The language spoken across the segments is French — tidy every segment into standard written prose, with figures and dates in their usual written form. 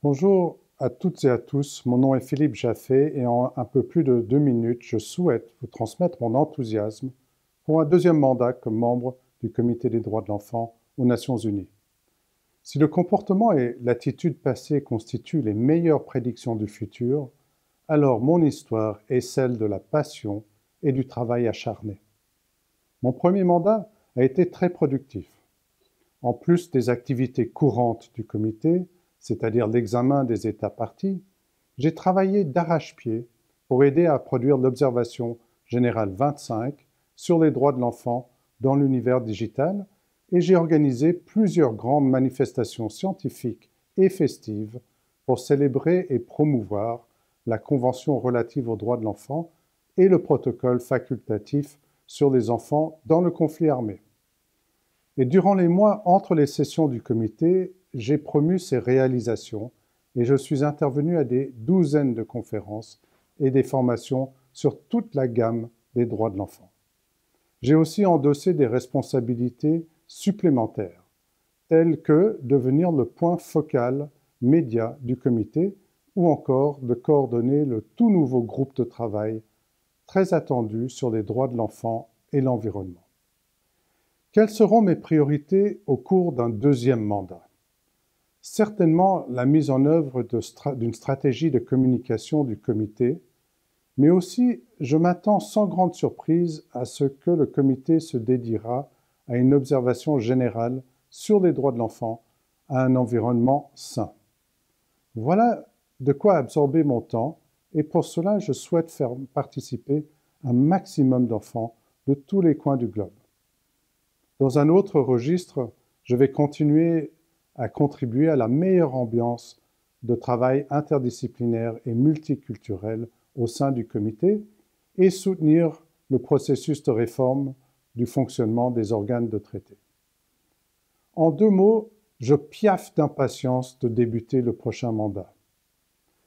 Bonjour à toutes et à tous, mon nom est Philippe Jaffé et en un peu plus de 2 minutes, je souhaite vous transmettre mon enthousiasme pour un deuxième mandat comme membre du Comité des droits de l'enfant aux Nations Unies. Si le comportement et l'attitude passée constituent les meilleures prédictions du futur, alors mon histoire est celle de la passion et du travail acharné. Mon premier mandat a été très productif. En plus des activités courantes du comité, c'est-à-dire l'examen des États parties, j'ai travaillé d'arrache-pied pour aider à produire l'Observation générale 25 sur les droits de l'enfant dans l'univers digital et j'ai organisé plusieurs grandes manifestations scientifiques et festives pour célébrer et promouvoir la Convention relative aux droits de l'enfant et le protocole facultatif sur les enfants dans le conflit armé. Et durant les mois entre les sessions du comité, j'ai promu ces réalisations et je suis intervenu à des douzaines de conférences et des formations sur toute la gamme des droits de l'enfant. J'ai aussi endossé des responsabilités supplémentaires, telles que devenir le point focal média du comité ou encore de coordonner le tout nouveau groupe de travail très attendu sur les droits de l'enfant et l'environnement. Quelles seront mes priorités au cours d'un deuxième mandat? Certainement la mise en œuvre d'une stratégie de communication du comité, mais aussi je m'attends sans grande surprise à ce que le comité se dédiera à une observation générale sur les droits de l'enfant, à un environnement sain. Voilà de quoi absorber mon temps et pour cela je souhaite faire participer un maximum d'enfants de tous les coins du globe. Dans un autre registre, je vais continuer à contribuer à la meilleure ambiance de travail interdisciplinaire et multiculturel au sein du comité et soutenir le processus de réforme du fonctionnement des organes de traité. En 2 mots, je piaffe d'impatience de débuter le prochain mandat.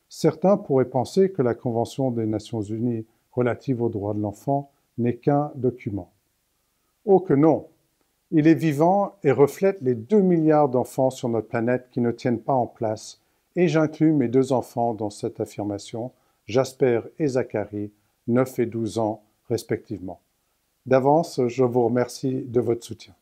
Certains pourraient penser que la Convention des Nations Unies relative aux droits de l'enfant n'est qu'un document. Oh que non! Il est vivant et reflète les 2 milliards d'enfants sur notre planète qui ne tiennent pas en place, et j'inclus mes 2 enfants dans cette affirmation, Jasper et Zachary, 9 et 12 ans respectivement. D'avance, je vous remercie de votre soutien.